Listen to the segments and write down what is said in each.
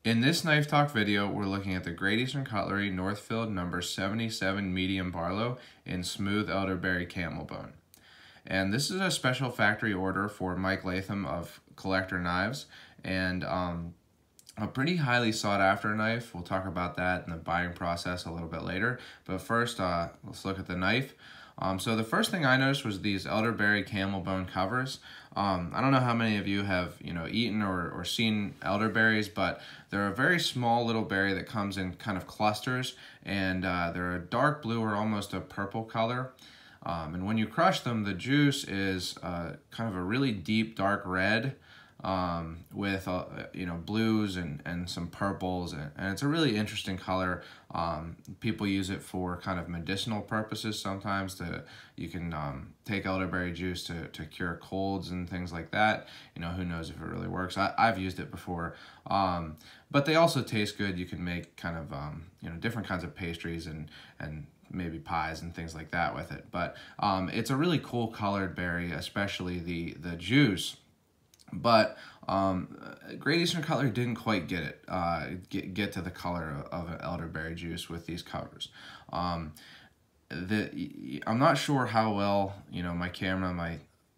In this knife talk video, we're looking at the Great Eastern Cutlery Northfield number 77 Medium Barlow in smooth elderberry camel bone. And this is a special factory order for Mike Latham of CollectorKnives, and a pretty highly sought after knife. We'll talk about that in the buying process a little bit later. But first, let's look at the knife. So the first thing I noticed was these elderberry camel bone covers. I don't know how many of you have eaten or seen elderberries, but they're a very small little berry that comes in kind of clusters, and they're a dark blue or almost a purple color. And when you crush them, the juice is kind of a really deep dark red with blues and some purples, and it's a really interesting color. People use it for kind of medicinal purposes sometimes. You can take elderberry juice to cure colds and things like that. Who knows if it really works. I've used it before, but they also taste good. You can make kind of different kinds of pastries and maybe pies and things like that with it. But it's a really cool colored berry, especially the juice. But Great Eastern Cutlery didn't quite get it, get to the color of an elderberry juice with these covers. I'm not sure how well my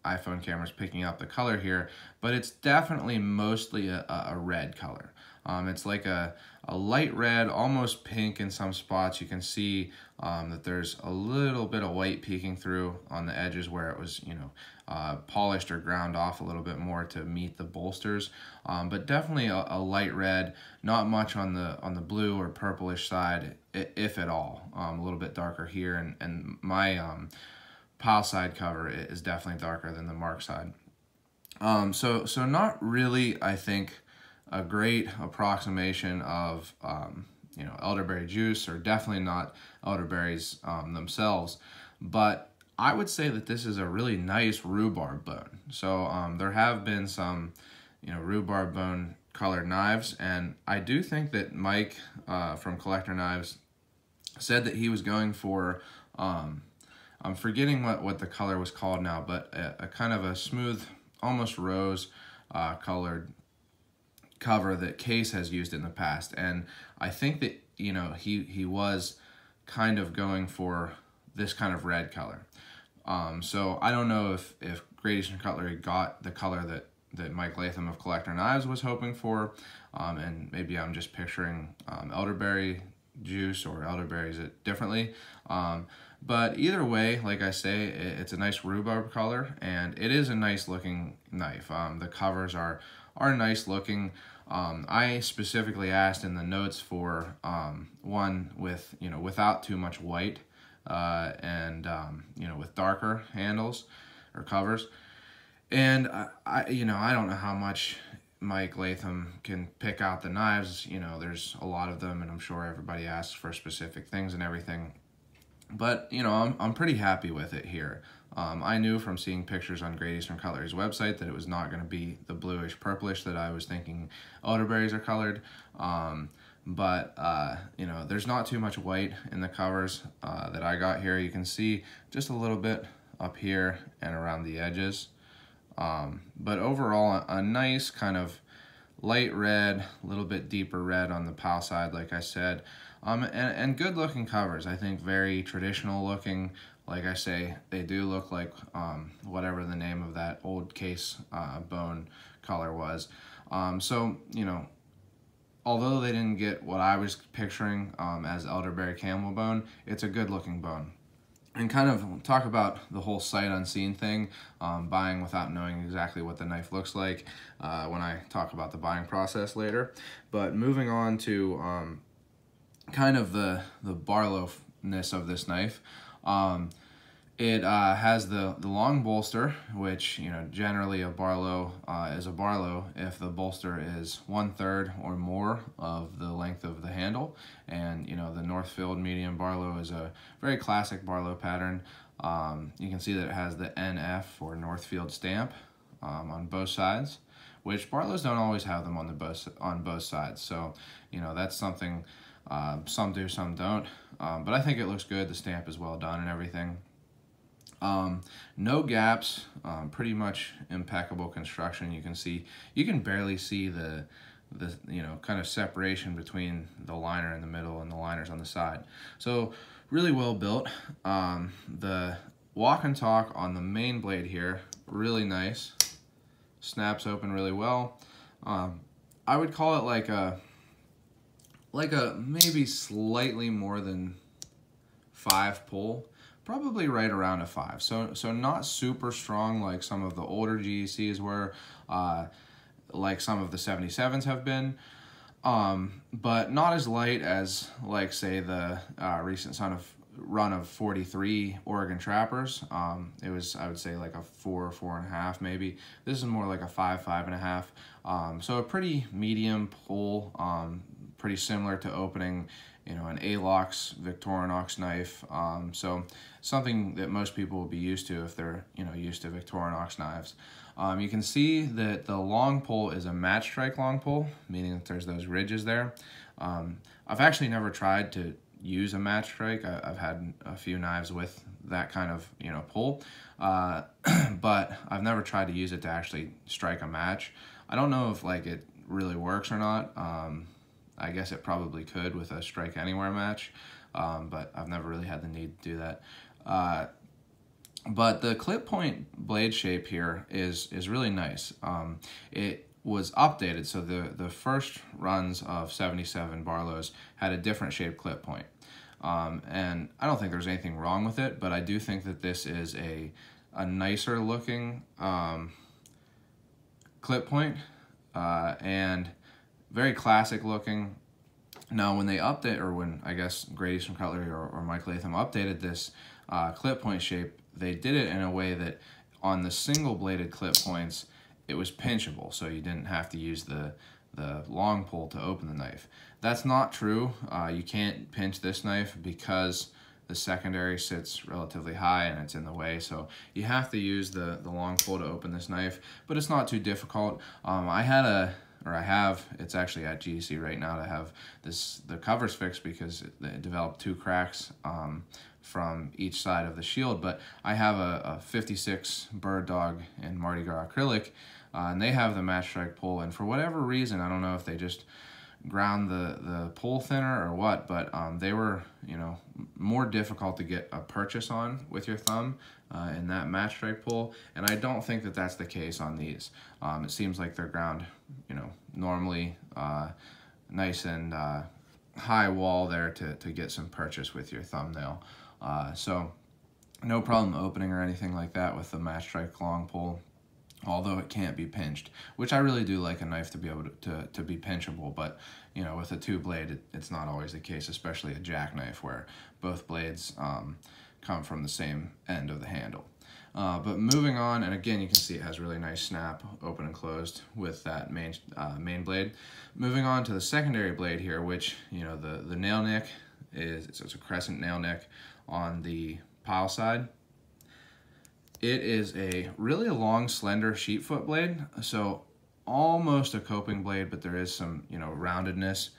iPhone camera is picking up the color here, but it's definitely mostly a red color. It's like a light red, almost pink in some spots. You can see that there's a little bit of white peeking through on the edges where it was, polished or ground off a little bit more to meet the bolsters. But definitely a light red, not much on the blue or purplish side, if at all. A little bit darker here, and my pile side cover is definitely darker than the mark side. So not really, I think, a great approximation of elderberry juice, or definitely not elderberries themselves, but I would say that this is a really nice rhubarb bone. So there have been some rhubarb bone colored knives, and I do think that Mike from CollectorKnives said that he was going for I'm forgetting what the color was called now, but a kind of a smooth, almost rose colored cover that Case has used in the past. And I think that he was kind of going for this kind of red color. So I don't know if Great Eastern Cutlery got the color that Mike Latham of CollectorKnives was hoping for, and maybe I'm just picturing elderberry juice or elderberries differently. But either way, like I say, it's a nice rhubarb color, and it is a nice looking knife. The covers are nice looking. I specifically asked in the notes for one with without too much white, and with darker handles or covers. And I don't know how much Mike Latham can pick out the knives. There's a lot of them, and I'm sure everybody asks for specific things and everything. But I'm pretty happy with it here. I knew from seeing pictures on Great Eastern Cutlery's website that it was not going to be the bluish purplish that I was thinking elderberries are colored. But there's not too much white in the covers that I got here. You can see just a little bit up here and around the edges. But overall, a nice kind of light red, a little bit deeper red on the pile side, like I said. And good looking covers. I think very traditional looking. Like I say, they do look like whatever the name of that old Case bone color was. So although they didn't get what I was picturing as elderberry camel bone, it's a good looking bone. And kind of talk about the whole sight unseen thing, buying without knowing exactly what the knife looks like when I talk about the buying process later. But moving on to kind of the Barlow-ness of this knife. It has the long bolster, which generally a Barlow is a Barlow if the bolster is 1/3 or more of the length of the handle. And the Northfield Medium Barlow is a very classic Barlow pattern. You can see that it has the NF or Northfield stamp on both sides, which Barlows don't always have them on both sides. So that's something some do, some don't. But I think it looks good. The stamp is well done and everything. No gaps, pretty much impeccable construction. You can barely see the the kind of separation between the liner in the middle and the liners on the side. So really well built. The walk and talk on the main blade here, really nice. Snaps open really well. I would call it like a maybe slightly more than 5 pull, probably right around a 5. So not super strong like some of the older GECs were, like some of the 77s have been, but not as light as like say the recent run of 43 Oregon Trappers. It was, I would say, like a 4, 4.5 maybe. This is more like a 5, 5.5. So a pretty medium pull, pretty similar to opening, an Alox Victorinox knife. So something that most people will be used to if they're, used to Victorinox knives. You can see that the long pull is a match strike long pull, meaning that there's those ridges there. I've actually never tried to use a match strike. I've had a few knives with that kind of, pull, but I've never tried to use it to actually strike a match. I don't know if like it really works or not. I guess it probably could with a strike anywhere match, but I've never really had the need to do that. But the clip point blade shape here is really nice. It was updated, so the first runs of 77 Barlows had a different shaped clip point. And I don't think there's anything wrong with it, but I do think that this is a nicer looking clip point, and very classic looking. Now when they update, or when I guess Great Eastern Cutlery or Mike Latham updated this clip point shape, they did it in a way that on the single bladed clip points it was pinchable, so you didn't have to use the long pull to open the knife. That's not true. You can't pinch this knife because the secondary sits relatively high and it's in the way, so you have to use the long pull to open this knife, but it's not too difficult. I have, it's actually at GEC right now, to have the covers fixed because it developed 2 cracks from each side of the shield, but I have a 56 Bird Dog and Mardi Gras acrylic, and they have the match strike pull, and for whatever reason, I don't know if they just ground the pull thinner or what, but they were, more difficult to get a purchase on with your thumb in that match strike pull, and I don't think that that's the case on these. It seems like they're ground, normally nice and high wall there to get some purchase with your thumbnail. So no problem opening or anything like that with the match strike long pull, although it can't be pinched, which I really do like a knife to be able to be pinchable, but with a 2-blade it's not always the case, especially a jackknife where both blades come from the same end of the handle. But moving on, and again you can see it has really nice snap, open and closed with that main blade. Moving on to the secondary blade here, which the nail nick is, it's a crescent nail nick on the pile side. It is a really long, slender sheep foot blade, so almost a coping blade, but there is some, roundedness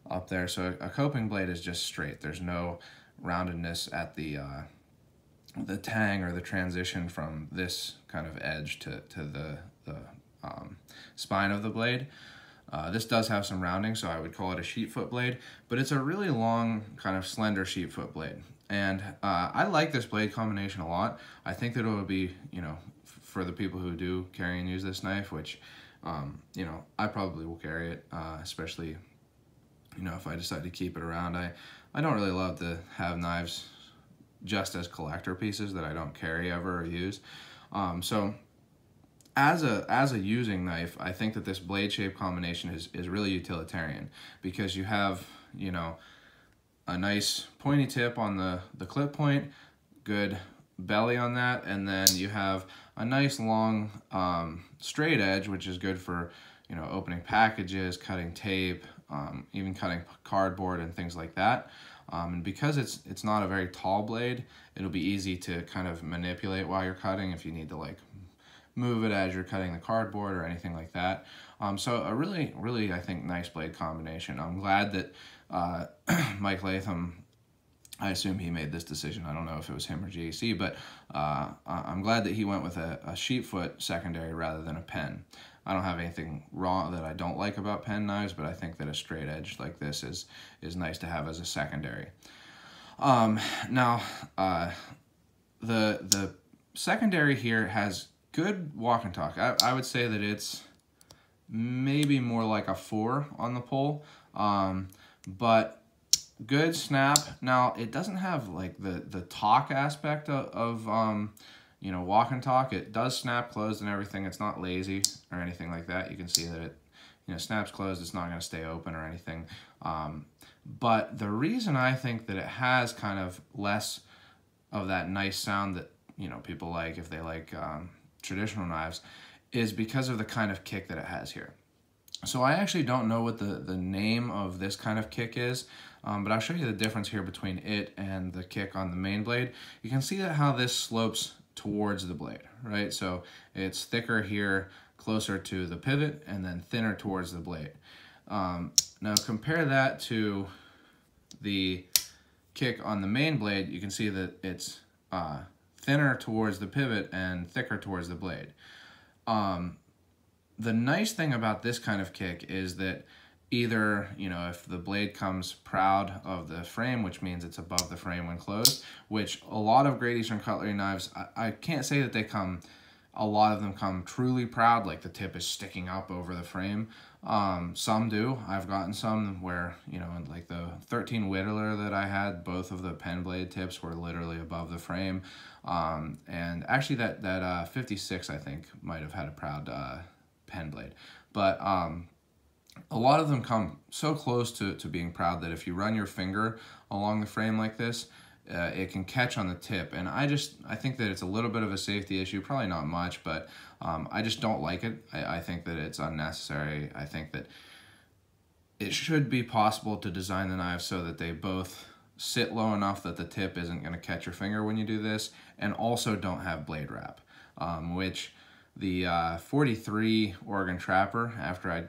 up there. So a coping blade is just straight. There's no roundedness at the tang or the transition from this kind of edge to the spine of the blade. This does have some rounding, so I would call it a sheep foot blade, but it's a really long, kind of slender sheep foot blade. And I like this blade combination a lot. I think that it would be, for the people who do carry and use this knife, which, I probably will carry it, especially, if I decide to keep it around. I don't really love to have knives just as collector pieces that I don't carry ever or use. So as a using knife, I think that this blade shape combination is really utilitarian, because you have, a nice pointy tip on the clip point, good belly on that, and then you have a nice long straight edge, which is good for opening packages, cutting tape, even cutting cardboard and things like that. And because it's not a very tall blade, it'll be easy to kind of manipulate while you're cutting if you need to like move it as you're cutting the cardboard or anything like that. So a really I think nice blade combination. I'm glad that Mike Latham, I assume he made this decision. I don't know if it was him or GEC, but I'm glad that he went with a sheep foot secondary rather than a pen. I don't have anything wrong that I don't like about pen knives, but I think that a straight edge like this is nice to have as a secondary. Now, the secondary here has good walk and talk. I would say that it's maybe more like a 4 on the pull, but good snap. Now, it doesn't have like the talk aspect of you know, walk and talk. It does snap closed and everything. It's not lazy or anything like that. You can see that it, you know, snaps closed. It's not going to stay open or anything. But the reason I think that it has kind of less of that nice sound that, you know, people like if they like traditional knives is because of the kind of kick that it has here. So I actually don't know what the name of this kind of kick is, but I'll show you the difference here between it and the kick on the main blade. You can see that how this slopes towards the blade, right? So it's thicker here, closer to the pivot, and then thinner towards the blade. Now compare that to the kick on the main blade. You can see that it's thinner towards the pivot and thicker towards the blade. The nice thing about this kind of kick is that either, you know, if the blade comes proud of the frame, which means it's above the frame when closed, which a lot of Great Eastern Cutlery knives, I can't say that they come, a lot of them come truly proud, like the tip is sticking up over the frame. Some do. I've gotten some where, you know, like the 13 Whittler that I had, both of the pen blade tips were literally above the frame. And actually that 56, I think, might have had a proud pen blade. But a lot of them come so close to being proud that if you run your finger along the frame like this, it can catch on the tip. And I think that it's a little bit of a safety issue, probably not much, but I just don't like it. I think that it's unnecessary. I think that it should be possible to design the knives so that they both sit low enough that the tip isn't going to catch your finger when you do this, and also don't have blade wrap, which the 43 Oregon Trapper, after I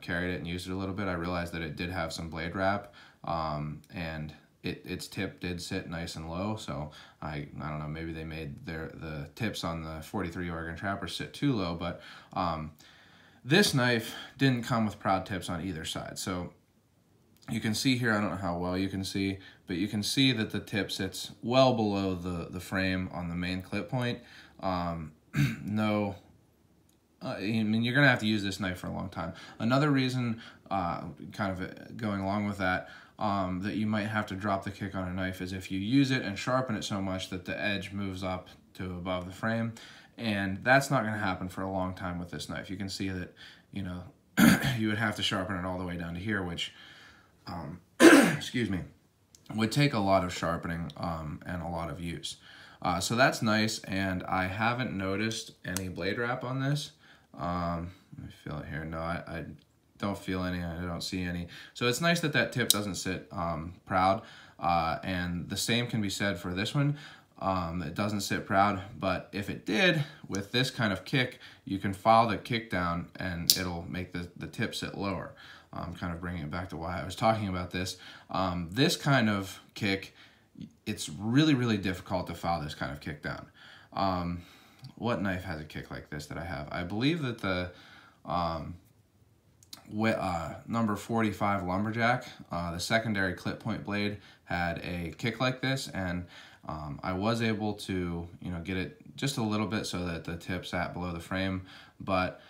carried it and used it a little bit, I realized that it did have some blade wrap, and its tip did sit nice and low. So I don't know, maybe they made the tips on the 43 Oregon Trapper sit too low, but this knife didn't come with proud tips on either side. So you can see here, I don't know how well you can see, but you can see that the tip sits well below the frame on the main clip point. No, I mean, you're going to have to use this knife for a long time. Another reason, kind of going along with that, that you might have to drop the kick on a knife is if you use it and sharpen it so much that the edge moves up to above the frame. And that's not going to happen for a long time with this knife. You can see that, you know, you would have to sharpen it all the way down to here, which, excuse me, would take a lot of sharpening and a lot of use. So that's nice, and I haven't noticed any blade wrap on this. Let me feel it here. No, I don't feel any. I don't see any. So it's nice that that tip doesn't sit proud, and the same can be said for this one. It doesn't sit proud, but if it did, with this kind of kick, you can file the kick down and it'll make the tip sit lower. Kind of bringing it back to why I was talking about this. This kind of kick, it's really, really difficult to file this kind of kick down. What knife has a kick like this that I have? I believe that the number 45 Lumberjack, the secondary clip point blade, had a kick like this, and I was able to, get it just a little bit so that the tip sat below the frame. But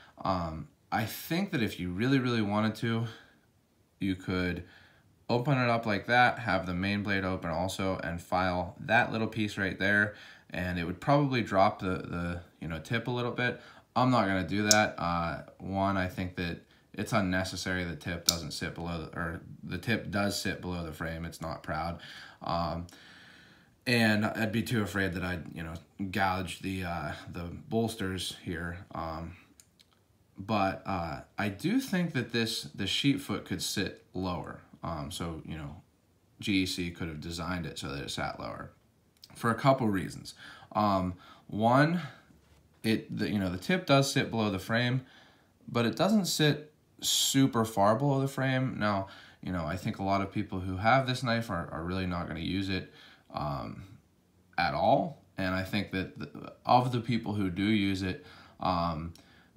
I think that if you really, really wanted to, you could open it up like that, have the main blade open also, and file that little piece right there, and it would probably drop the tip a little bit. I'm not going to do that. One, I think that it's unnecessary. The tip doesn't sit below, or the tip does sit below the frame. It's not proud. And I'd be too afraid that I'd, gouge the bolsters here. But I do think that the sheet foot could sit lower. So, GEC could have designed it so that it sat lower for a couple reasons. One, the tip does sit below the frame, but it doesn't sit super far below the frame. Now, I think a lot of people who have this knife are really not going to use it at all. And I think that of the people who do use it,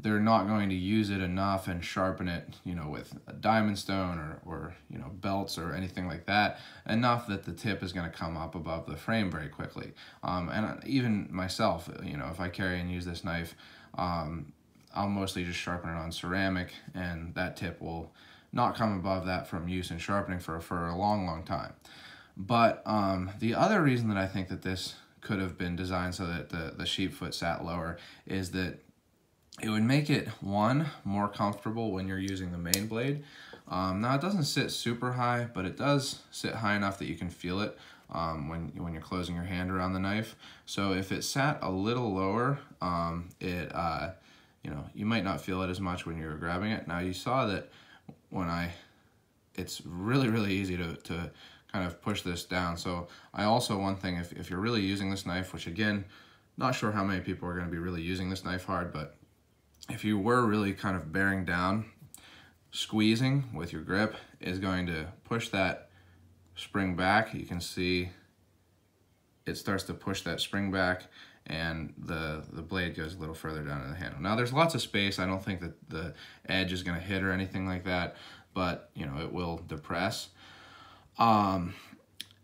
they're not going to use it enough and sharpen it, you know, with a diamond stone or you know, belts or anything like that, enough that the tip is going to come up above the frame very quickly. And even myself, you know, if I carry and use this knife, I'll mostly just sharpen it on ceramic, and that tip will not come above that from use and sharpening for a long, long time. But the other reason that I think that this could have been designed so that the sheep foot sat lower is that it would make it, one, more comfortable when you're using the main blade. Now it doesn't sit super high, but it does sit high enough that you can feel it when you're closing your hand around the knife. So if it sat a little lower, you know, you might not feel it as much when you're grabbing it. Now you saw that it's really, really easy to kind of push this down. So I also, one thing, if you're really using this knife, which again, not sure how many people are going to be really using this knife hard, but if you were really kind of bearing down, squeezing with your grip is going to push that spring back. You can see it starts to push that spring back, and the blade goes a little further down in the handle. Now there's lots of space. I don't think that the edge is going to hit or anything like that, but you know, it will depress. And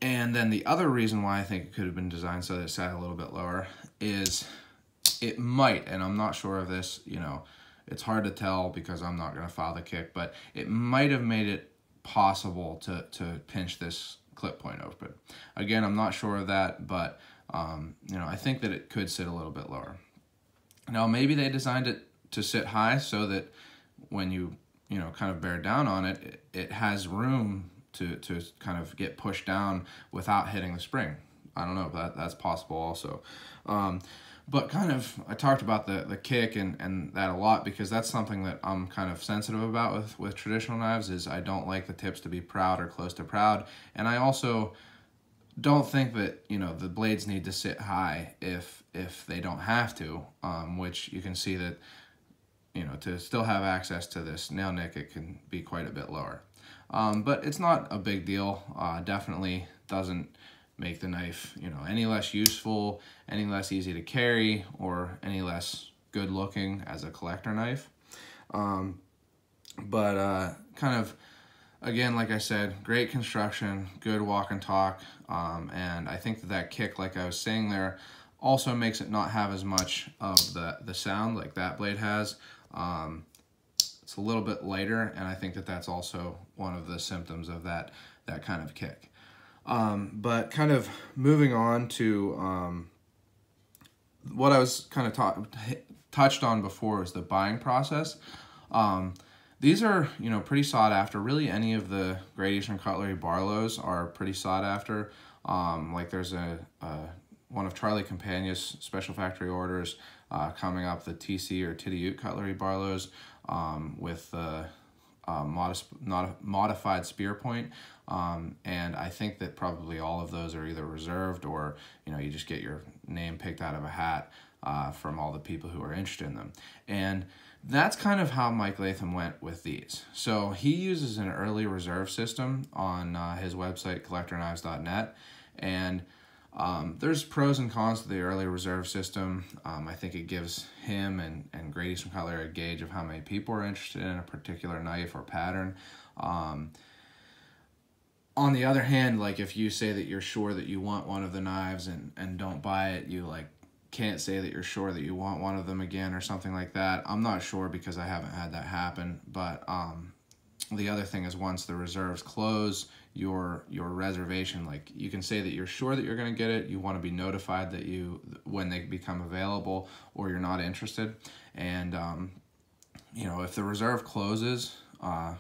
then the other reason why I think it could have been designed so that it sat a little bit lower is it might, and I'm not sure of this, you know, it's hard to tell because I'm not going to file the kick, but it might have made it possible to pinch this clip point open. Again, I'm not sure of that, but you know, I think that it could sit a little bit lower. Now, maybe they designed it to sit high so that when you know, kind of bear down on it, it has room to kind of get pushed down without hitting the spring. I don't know, but that's possible also. But kind of, I talked about the kick and that a lot because that's something that I'm kind of sensitive about with traditional knives, is I don't like the tips to be proud or close to proud. And I also don't think that, you know, the blades need to sit high if they don't have to, which you can see that, you know, to still have access to this nail nick, it can be quite a bit lower. But it's not a big deal. Definitely doesn't make the knife, you know, any less useful, any less easy to carry, or any less good looking as a collector knife. Kind of, again, like I said, great construction, good walk and talk, and I think that kick, like I was saying there, also makes it not have as much of the sound like that blade has. It's a little bit lighter, and I think that that's also one of the symptoms of that kind of kick. But kind of moving on to what I was kind of touched on before is the buying process. These are, you know, pretty sought after. Really, any of the Great Eastern Cutlery Barlows are pretty sought after. Like there's one of Charlie Campagna's special factory orders coming up, the TC or Titty Ute Cutlery Barlows with modified spear point. And I think that probably all of those are either reserved or, you know, you just get your name picked out of a hat from all the people who are interested in them. And that's kind of how Mike Latham went with these. So he uses an early reserve system on his website, CollectorKnives.net. And there's pros and cons to the early reserve system. I think it gives him and Great Eastern Cutlery a gauge of how many people are interested in a particular knife or pattern. On the other hand, like if you say that you're sure that you want one of the knives and don't buy it, you like can't say that you're sure that you want one of them again or something like that. I'm not sure because I haven't had that happen. But the other thing is, once the reserves close, your reservation, like you can say that you're sure that you're going to get it, you want to be notified that when they become available, or you're not interested. And you know, if the reserve closes,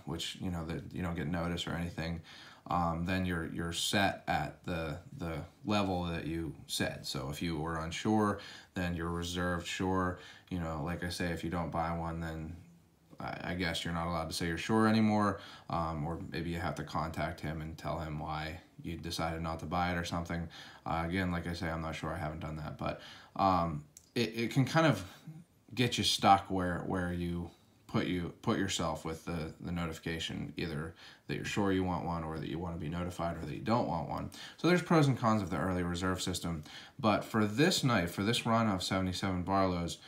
which, you know, that you don't get notice or anything, then you're set at the level that you said. So if you were unsure, then you're reserved sure. You know, like I say, if you don't buy one, then I guess you're not allowed to say you're sure anymore, or maybe you have to contact him and tell him why you decided not to buy it or something. Again, like I say, I'm not sure, I haven't done that, but it can kind of get you stuck where you put yourself with the notification, either that you're sure you want one, or that you want to be notified, or that you don't want one. So there's pros and cons of the early reserve system. But for this knife, for this run of 77 Barlows,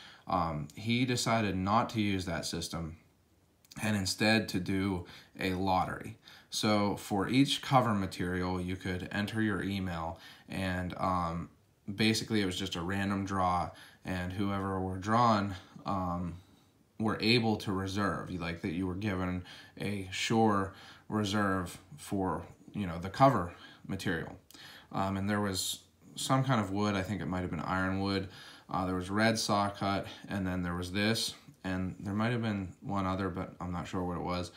he decided not to use that system and instead to do a lottery. So for each cover material, you could enter your email, and basically it was just a random draw, and whoever were drawn were able to reserve. Like that you were given a sure reserve for, you know, the cover material. And there was some kind of wood, I think it might have been ironwood. There was red saw cut, and then there was this, and there might have been one other, but I'm not sure what it was.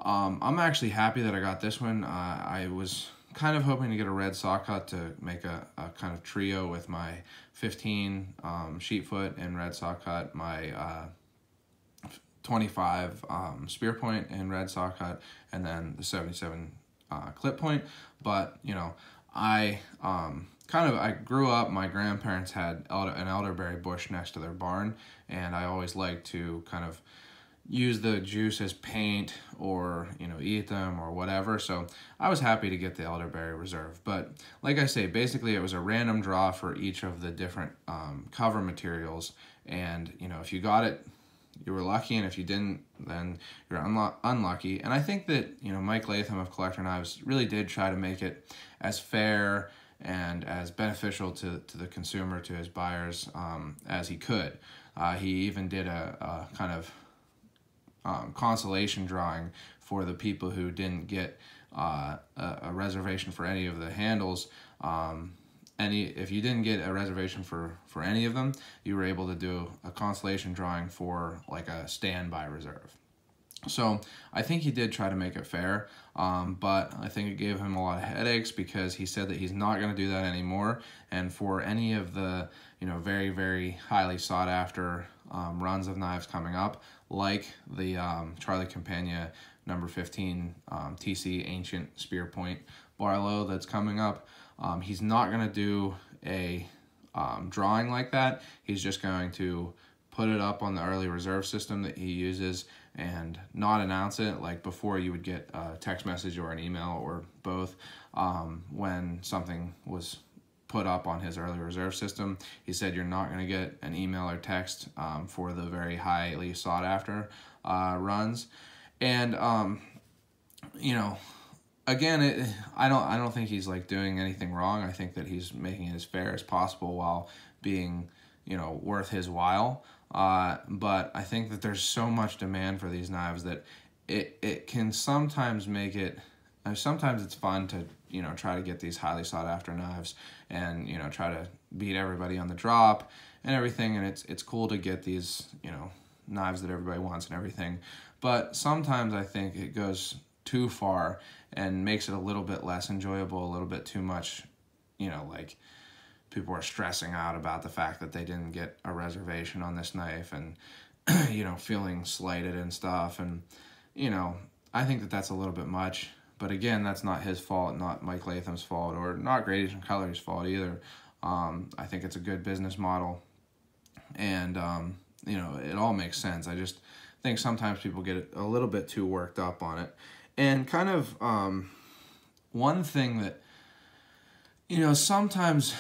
I'm actually happy that I got this one. I was kind of hoping to get a red saw cut to make a kind of trio with my 15 sheet foot and red saw cut, my 25 spear point and red saw cut, and then the 77 clip point. But you know, I grew up, my grandparents had an elderberry bush next to their barn, and I always liked to kind of use the juice as paint, or, you know, eat them or whatever. So I was happy to get the elderberry reserve. But like I say, basically it was a random draw for each of the different cover materials, and you know, if you got it, you were lucky, and if you didn't, then you're unlucky. And I think that, you know, Mike Latham of CollectorKnives really did try to make it as fair and as beneficial to the consumer, to his buyers, as he could. He even did a kind of consolation drawing for the people who didn't get a reservation for any of the handles. If you didn't get a reservation for any of them, you were able to do a consolation drawing for like a standby reserve. So I think he did try to make it fair, but I think it gave him a lot of headaches, because he said that he's not going to do that anymore. And for any of the, you know, very, very highly sought after runs of knives coming up, like the Charlie Campagna number 15 TC Ancient Spear Point Barlow that's coming up, he's not going to do a drawing like that. He's just going to put it up on the early reserve system that he uses and not announce it. Like before, you would get a text message or an email or both when something was put up on his early reserve system. He said you're not going to get an email or text for the very highly sought after runs. And you know, again, I don't think he's like doing anything wrong. I think that he's making it as fair as possible while being, you know, worth his while. But I think that there's so much demand for these knives that it can sometimes make it, sometimes it's fun to, you know, try to get these highly sought after knives and, you know, try to beat everybody on the drop and everything. And it's cool to get these, you know, knives that everybody wants and everything. But sometimes I think it goes too far and makes it a little bit less enjoyable, a little bit too much, you know, like people are stressing out about the fact that they didn't get a reservation on this knife and, you know, feeling slighted and stuff. And, you know, I think that that's a little bit much. But again, that's not his fault, not Mike Latham's fault, or not Great Eastern Cutlery's fault either. I think it's a good business model, and, you know, it all makes sense. I just think sometimes people get a little bit too worked up on it. And kind of one thing that, you know, sometimes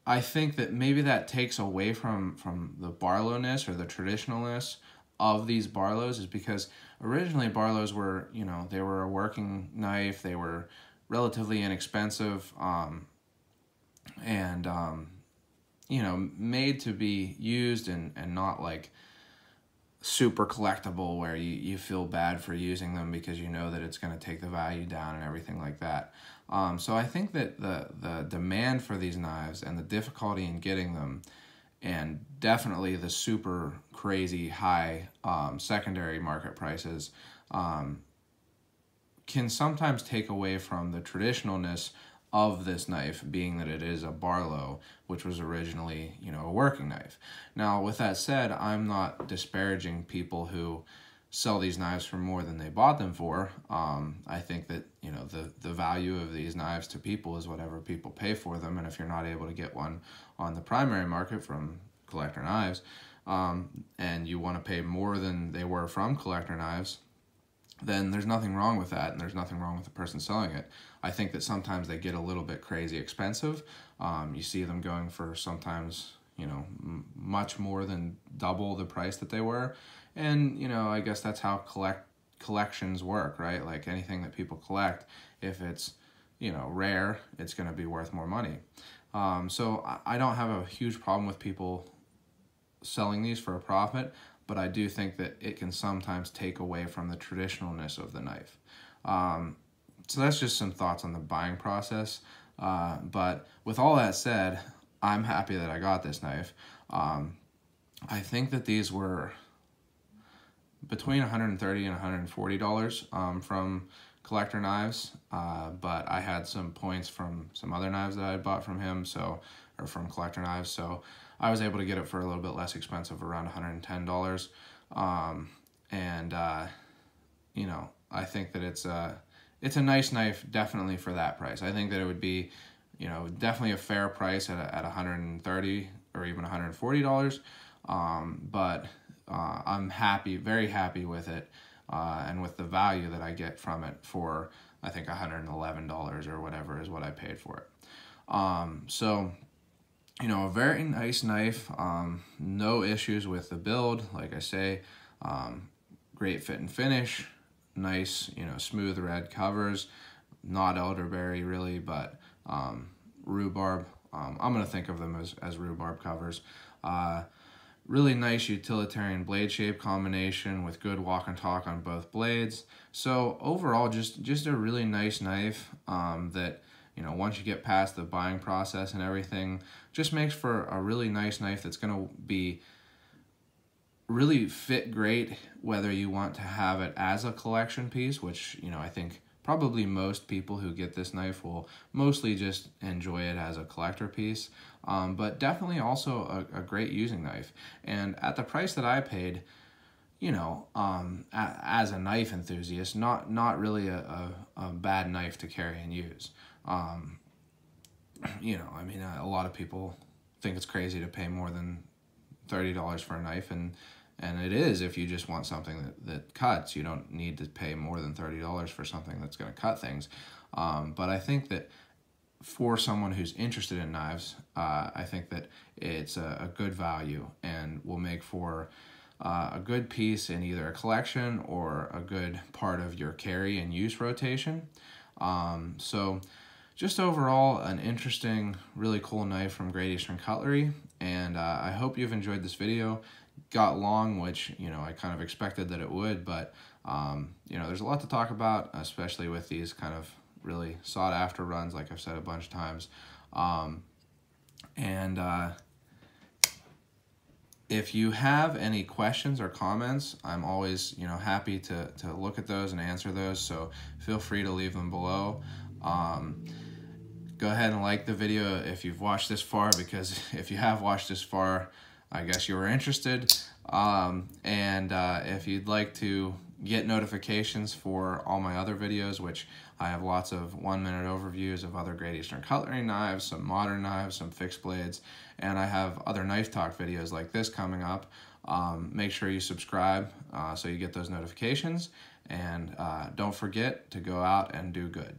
I think that maybe that takes away from the Barlowness or the traditionalness of these Barlows, is because originally Barlows were, you know, they were a working knife, they were relatively inexpensive, and you know, made to be used and not like super collectible where you feel bad for using them because you know that it's going to take the value down and everything like that. So I think that the demand for these knives and the difficulty in getting them, and definitely the super crazy high secondary market prices, can sometimes take away from the traditionalness of this knife, being that it is a Barlow, which was originally, you know, a working knife. Now, with that said, I'm not disparaging people who sell these knives for more than they bought them for. I think that, you know, the value of these knives to people is whatever people pay for them, and if you're not able to get one on the primary market from CollectorKnives, and you want to pay more than they were from CollectorKnives, then there's nothing wrong with that, and there's nothing wrong with the person selling it. I think that sometimes they get a little bit crazy expensive. You see them going for sometimes, you know, much more than double the price that they were. And, you know, I guess that's how collections work, right? Like anything that people collect, if it's, you know, rare, it's going to be worth more money. So I don't have a huge problem with people selling these for a profit, but I do think that it can sometimes take away from the traditionalness of the knife. So that's just some thoughts on the buying process. But with all that said, I'm happy that I got this knife. I think that these were between $130 and $140 from CollectorKnives, but I had some points from some other knives that I bought from him, or from CollectorKnives, so I was able to get it for a little bit less expensive, around $110. You know, I think that it's a nice knife, definitely for that price. I think that it would be, you know, definitely a fair price at $130 or even $140. But I'm happy, very happy with it, and with the value that I get from it for, I think, $111 or whatever is what I paid for it. So, you know, a very nice knife, no issues with the build, like I say, great fit and finish, nice, you know, smooth red covers, not elderberry really, but rhubarb. I'm going to think of them as rhubarb covers. Really nice utilitarian blade shape combination with good walk and talk on both blades. So overall, just a really nice knife that, you know, once you get past the buying process and everything, just makes for a really nice knife that's going to be really fit great, whether you want to have it as a collection piece, which, you know, I think probably most people who get this knife will mostly just enjoy it as a collector piece, but definitely also a great using knife. And at the price that I paid, you know, as a knife enthusiast, not really a bad knife to carry and use. You know, I mean, a lot of people think it's crazy to pay more than $30 for a knife, and it is if you just want something that cuts. You don't need to pay more than $30 for something that's going to cut things. But I think that for someone who's interested in knives, I think that it's a good value and will make for a good piece in either a collection or a good part of your carry and use rotation. So just overall, an interesting, really cool knife from Great Eastern Cutlery, and I hope you've enjoyed this video. Got long, which, you know, I kind of expected that it would, but you know, there's a lot to talk about, especially with these kind of really sought after runs, like I've said a bunch of times. If you have any questions or comments, I'm always, you know, happy to look at those and answer those, so feel free to leave them below. Go ahead and like the video if you've watched this far, because if you have watched this far, I guess you were interested. If you'd like to get notifications for all my other videos, which I have lots of 1-minute overviews of other Great Eastern Cutlery knives, some modern knives, some fixed blades, and I have other knife talk videos like this coming up. Make sure you subscribe so you get those notifications, and don't forget to go out and do good.